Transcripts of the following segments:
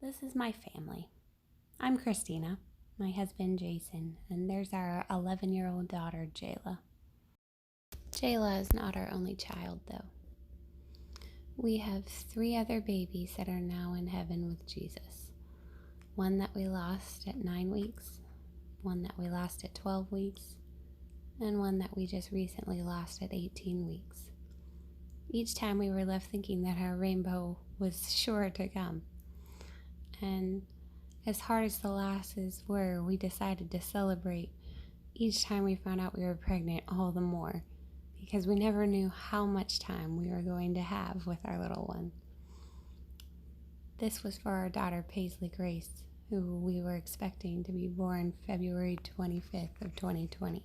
This is my family. I'm Christina, my husband Jason, and there's our 11-year-old daughter Jayla. Jayla is not our only child, though. We have 3 other babies that are now in heaven with Jesus. One that we lost at 9 weeks, one that we lost at 12 weeks, and one that we just recently lost at 18 weeks. Each time we were left thinking that our rainbow was sure to come. And as hard as the losses were, we decided to celebrate each time we found out we were pregnant all the more, because we never knew how much time we were going to have with our little one. This was for our daughter Paisley Grace, who we were expecting to be born February 25th of 2020.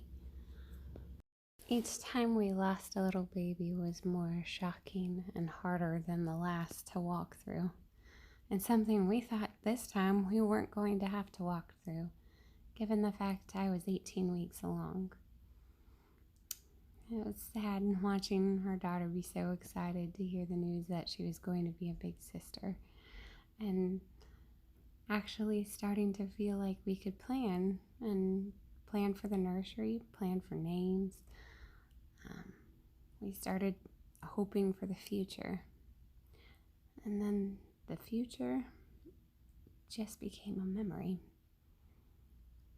Each time we lost a little baby was more shocking and harder than the last to walk through, and something we thought this time we weren't going to have to walk through, given the fact I was 18 weeks along. It was sad watching our daughter be so excited to hear the news that she was going to be a big sister, and actually starting to feel like we could plan for the nursery, plan for names. We started hoping for the future, and then the future just became a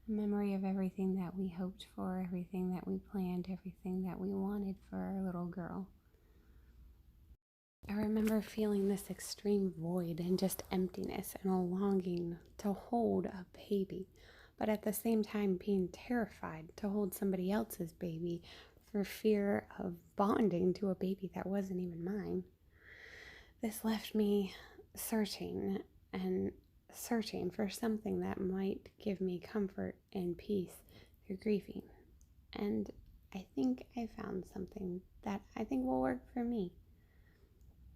memory of everything that we hoped for, everything that we planned, everything that we wanted for our little girl. I remember feeling this extreme void and just emptiness and a longing to hold a baby, but at the same time being terrified to hold somebody else's baby for fear of bonding to a baby that wasn't even mine. This left me searching for something that might give me comfort and peace through grieving. And I think I found something that I think will work for me.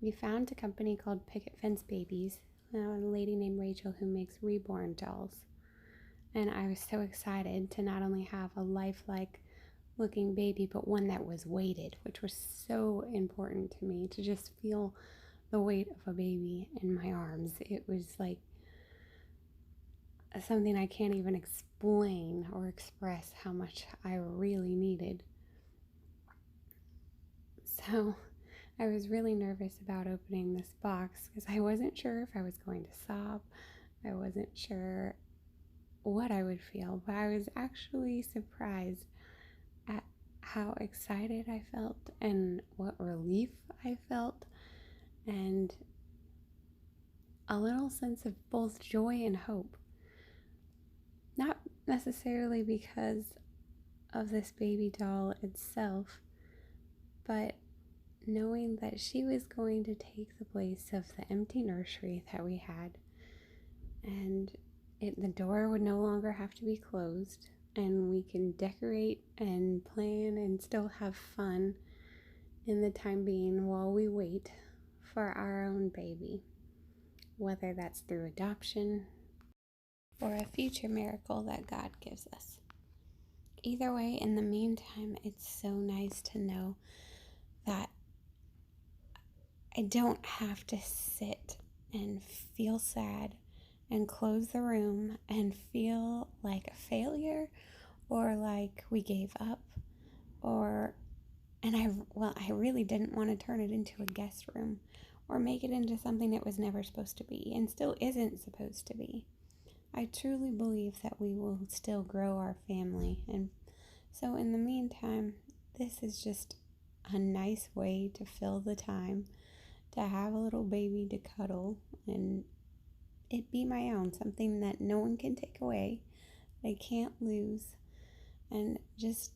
We found a company called Picket Fence Babies, a lady named Rachel who makes REBORN dolls. And I was so excited to not only have a lifelike looking baby, but one that was weighted, which was so important to me, to just feel the weight of a baby in my arms. It was like something I can't even explain or express how much I really needed. So I was really nervous about opening this box because I wasn't sure if I was going to sob. I wasn't sure what I would feel, but I was actually surprised at how excited I felt and what relief I felt, and a little sense of both joy and hope. Not necessarily because of this baby doll itself, but knowing that she was going to take the place of the empty nursery that we had, and the door would no longer have to be closed, and we can decorate and plan and still have fun in the time being while we wait for our own baby, whether that's through adoption or a future miracle that God gives us. Either way, in the meantime, it's so nice to know that I don't have to sit and feel sad and close the room and feel like a failure or like we gave up, I really didn't want to turn it into a guest room or make it into something it was never supposed to be and still isn't supposed to be. I truly believe that we will still grow our family, and so in the meantime, this is just a nice way to fill the time, to have a little baby to cuddle and it be my own, something that no one can take away, I can't lose, and just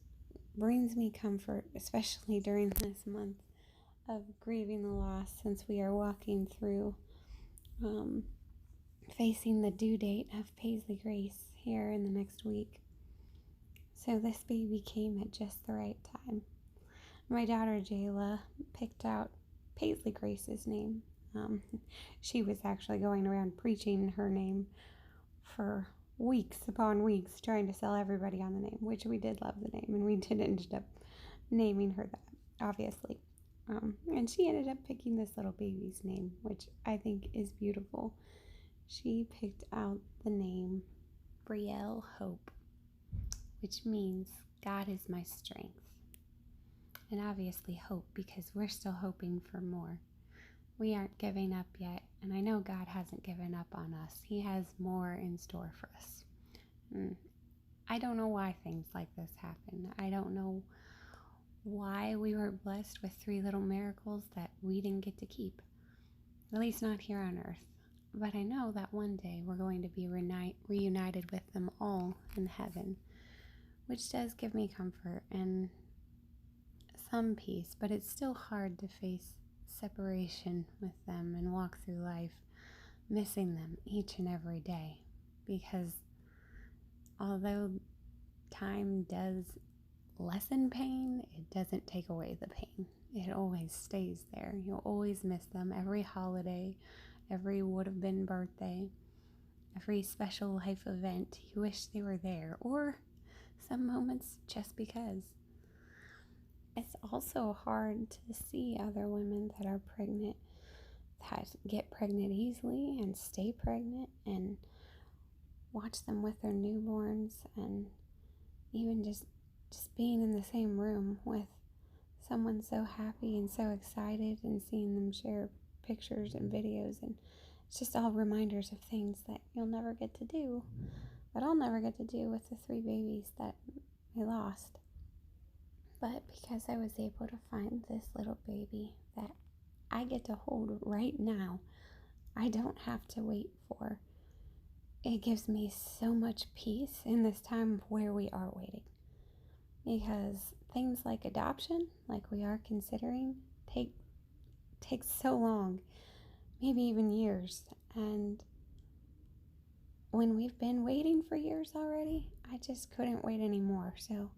brings me comfort, especially during this month of grieving the loss, since we are walking through facing the due date of Paisley Grace here in the next week. So this baby came at just the right time. My daughter Jayla picked out Paisley Grace's name. She was actually going around preaching her name for weeks upon weeks, trying to sell everybody on the name, which we did love the name, and we did end up naming her that, obviously. And she ended up picking this little baby's name, which I think is beautiful. she picked out the name Brielle Hope, which means God is my strength. And obviously hope, because we're still hoping for more. We aren't giving up yet, and I know God hasn't given up on us. He has more in store for us. I don't know why things like this happen. I don't know why we were blessed with 3 little miracles that we didn't get to keep, at least not here on earth. But I know that one day we're going to be reunited with them all in heaven, which does give me comfort and some peace, but it's still hard to face separation with them and walk through life missing them each and every day, because although time does lessen pain, it doesn't take away the pain. It always stays there. You'll always miss them. Every holiday, every would have been birthday, every special life event, you wish they were there, or some moments just because. It's also hard to see other women that are pregnant, that get pregnant easily and stay pregnant, and watch them with their newborns, and even just being in the same room with someone so happy and so excited, and seeing them share pictures and videos, and it's just all reminders of things that you'll never get to do, that I'll never get to do with the 3 babies that we lost. But because I was able to find this little baby that I get to hold right now, I don't have to wait for. It gives me so much peace in this time where we are waiting. Because things like adoption, like we are considering, takes so long, maybe even years. And when we've been waiting for years already, I just couldn't wait anymore. So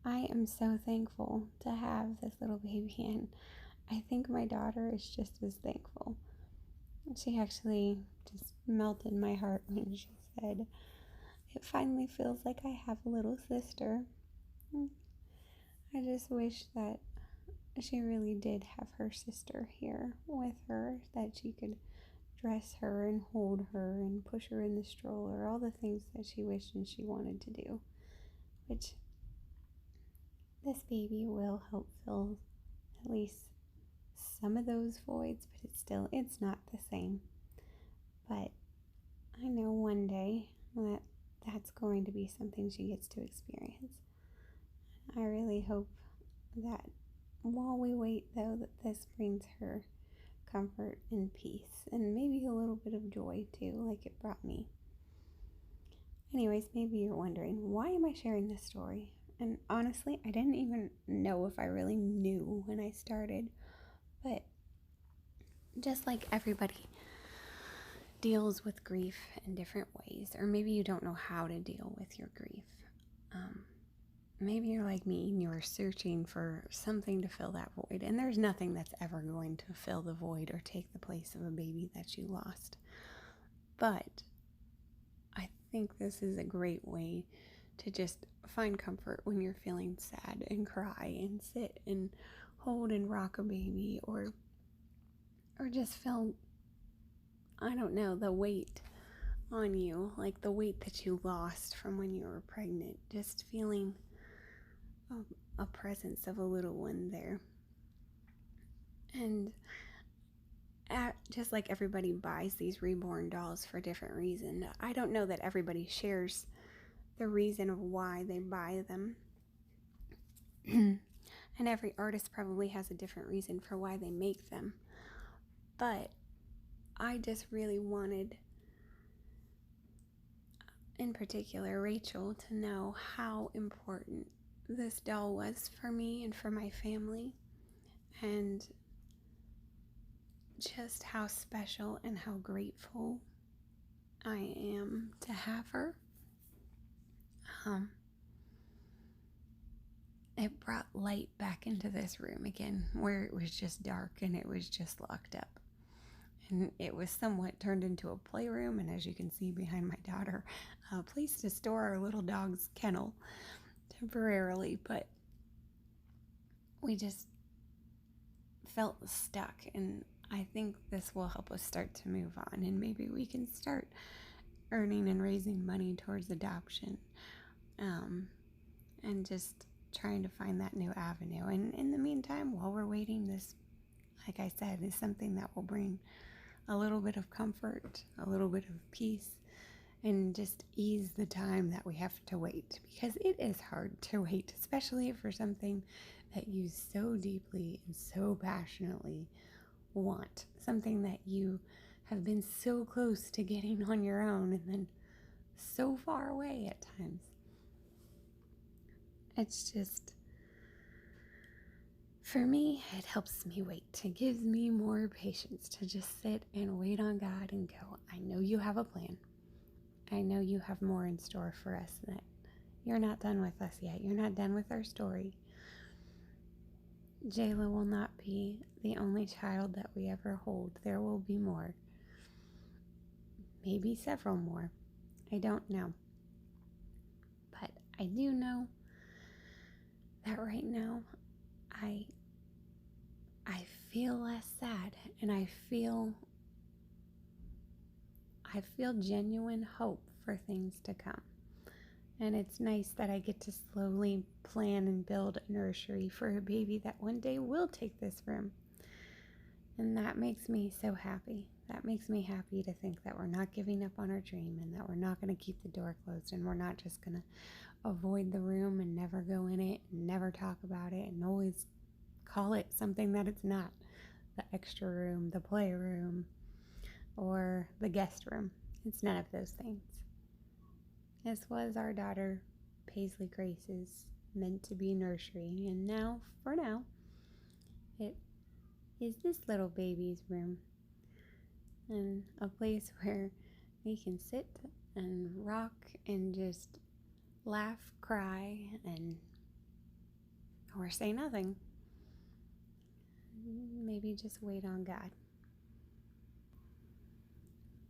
I am so thankful to have this little baby, and I think my daughter is just as thankful. She actually just melted my heart when she said, "It finally feels like I have a little sister." I just wish that she really did have her sister here with her, that she could dress her and hold her and push her in the stroller, all the things that she wished and she wanted to do, which this baby will help fill at least some of those voids, but it's not the same. But I know one day that that's going to be something she gets to experience. I really hope that while we wait, though, that this brings her comfort and peace, and maybe a little bit of joy too, like it brought me. Anyways, maybe you're wondering, why am I sharing this story? And honestly, I didn't even know if I really knew when I started. But just like everybody deals with grief in different ways, or maybe you don't know how to deal with your grief. Maybe you're like me and you're searching for something to fill that void, and there's nothing that's ever going to fill the void or take the place of a baby that you lost. But I think this is a great way to just find comfort when you're feeling sad, and cry and sit and hold and rock a baby, or just feel, I don't know, the weight on you, like the weight that you lost from when you were pregnant, just feeling a presence of a little one there. And just like everybody buys these reborn dolls for different reasons, I don't know that everybody shares the reason of why they buy them. And every artist probably has a different reason for why they make them. But I just really wanted, in particular, Rachel to know how important this doll was for me and for my family, and just how special and how grateful I am to have her. It brought light back into this room again, where it was just dark and it was just locked up. And it was somewhat turned into a playroom, and as you can see behind my daughter, a place to store our little dog's kennel temporarily. But we just felt stuck, and I think this will help us start to move on, and maybe we can start earning and raising money towards adoption, um, and just trying to find that new avenue. And in the meantime, while we're waiting, this, like I said, is something that will bring a little bit of comfort, a little bit of peace, and just ease the time that we have to wait, because it is hard to wait, especially for something that you so deeply and so passionately want, something that you have been so close to getting on your own and then so far away at times. It's just, for me, it helps me wait. It gives me more patience to just sit and wait on God and go, I know you have a plan. I know you have more in store for us, that you're not done with us yet. You're not done with our story. Jayla will not be the only child that we ever hold. There will be more. Maybe several more. I don't know. But I do know that right now I feel less sad, and I feel genuine hope for things to come. And it's nice that I get to slowly plan and build a nursery for a baby that one day will take this room. And that makes me so happy. That makes me happy to think that we're not giving up on our dream, and that we're not going to keep the door closed, and we're not just going to avoid the room and never go in it and never talk about it and always call it something that it's not. The extra room, the playroom, or the guest room. It's none of those things. This was our daughter Paisley Grace's meant to be nursery, and now, for now, it is this little baby's room, and a place where we can sit and rock and just laugh, cry, and or say nothing. Maybe just wait on God.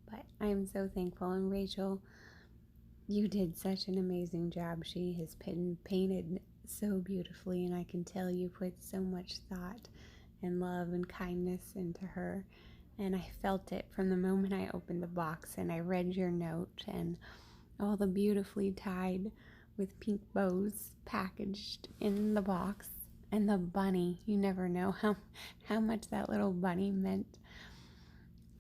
But I'm so thankful, and Rachel, you did such an amazing job. She has painted so beautifully, and I can tell you put so much thought and love and kindness into her. And I felt it from the moment I opened the box and I read your note, and all the beautifully tied with pink bows packaged in the box. And the bunny, you never know how much that little bunny meant.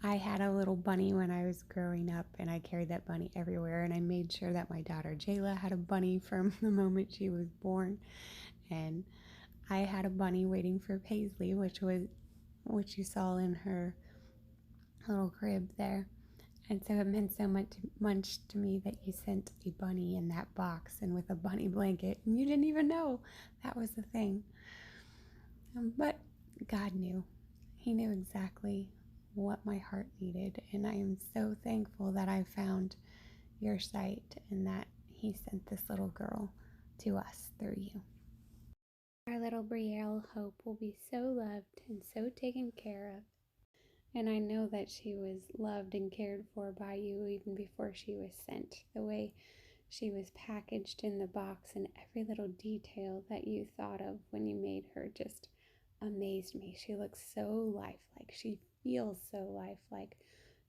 I had a little bunny when I was growing up, and I carried that bunny everywhere, and I made sure that my daughter Jayla had a bunny from the moment she was born. And I had a bunny waiting for Paisley, which you saw in her little crib there. And so it meant so much to me that you sent a bunny in that box and with a bunny blanket, and you didn't even know that was the thing. But God knew. He knew exactly what my heart needed, and I am so thankful that I found your site and that He sent this little girl to us through you. Our little Brielle Hope will be so loved and so taken care of. And I know that she was loved and cared for by you even before she was sent. The way she was packaged in the box and every little detail that you thought of when you made her just amazed me. She looks so lifelike. She feels so lifelike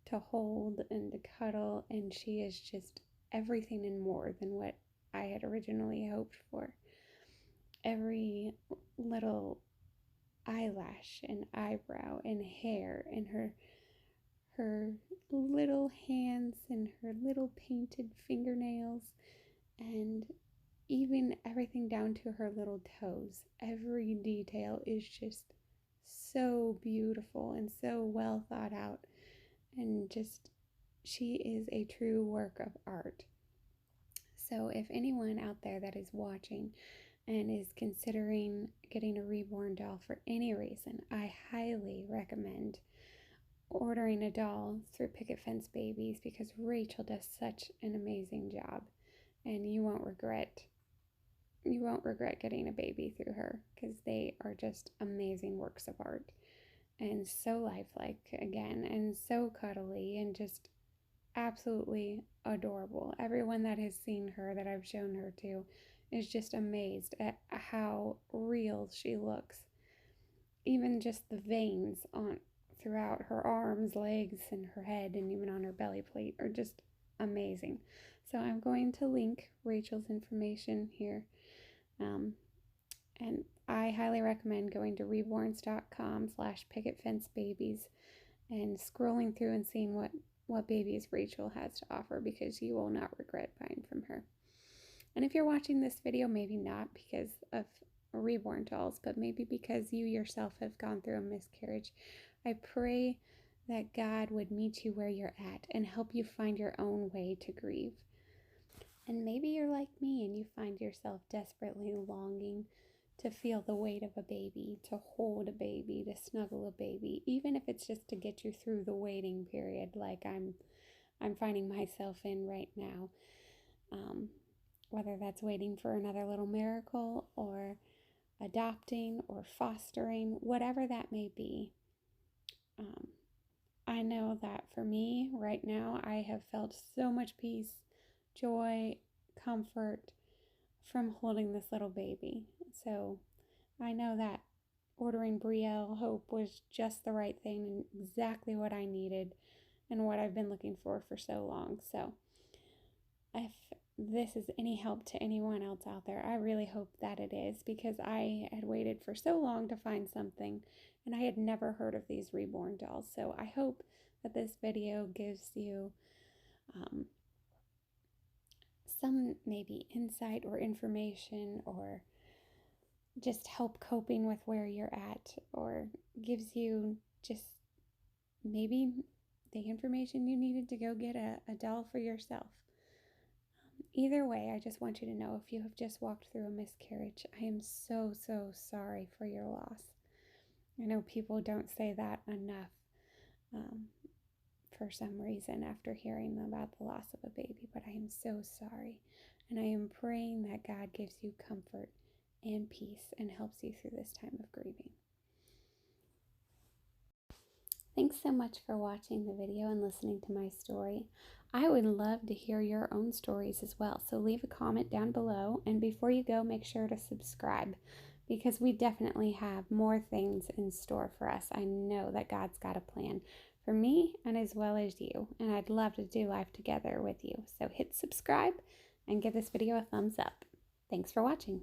to hold and to cuddle, and she is just everything and more than what I had originally hoped for. Every little eyelash and eyebrow and hair and her little hands and her little painted fingernails, and even everything down to her little toes. Every detail is just so beautiful and so well thought out, and just she is a true work of art. So if anyone out there that is watching and is considering getting a reborn doll for any reason, I highly recommend ordering a doll through Picket Fence Babies, because Rachel does such an amazing job, and you won't regret getting a baby through her, because they are just amazing works of art and so lifelike again, and so cuddly and just absolutely adorable. Everyone that has seen her, that I've shown her to, is just amazed at how real she looks. Even just the veins throughout her arms, legs, and her head, and even on her belly plate are just amazing. So I'm going to link Rachel's information here. And I highly recommend going to reborns.com/picketfencebabies and scrolling through and seeing what babies Rachel has to offer, because you will not regret buying from her. And if you're watching this video, maybe not because of reborn dolls, but maybe because you yourself have gone through a miscarriage, I pray that God would meet you where you're at and help you find your own way to grieve. And maybe you're like me and you find yourself desperately longing to feel the weight of a baby, to hold a baby, to snuggle a baby, even if it's just to get you through the waiting period like I'm finding myself in right now. Whether that's waiting for another little miracle or adopting or fostering, whatever that may be. I know that for me right now, I have felt so much peace, joy, comfort from holding this little baby. So I know that ordering Brielle Hope was just the right thing and exactly what I needed and what I've been looking for so long. So if this is any help to anyone else out there, I really hope that it is, because I had waited for so long to find something and I had never heard of these reborn dolls. So I hope that this video gives you some maybe insight or information, or just help coping with where you're at, or gives you just maybe the information you needed to go get a doll for yourself. Either way, I just want you to know, if you have just walked through a miscarriage, I am so, so sorry for your loss. I know people don't say that enough for some reason after hearing about the loss of a baby, but I am so sorry. And I am praying that God gives you comfort and peace and helps you through this time of grieving. Thanks so much for watching the video and listening to my story. I would love to hear your own stories as well, so leave a comment down below, and before you go, make sure to subscribe, because we definitely have more things in store for us. I know that God's got a plan for me and as well as you, and I'd love to do life together with you. So hit subscribe and give this video a thumbs up. Thanks for watching.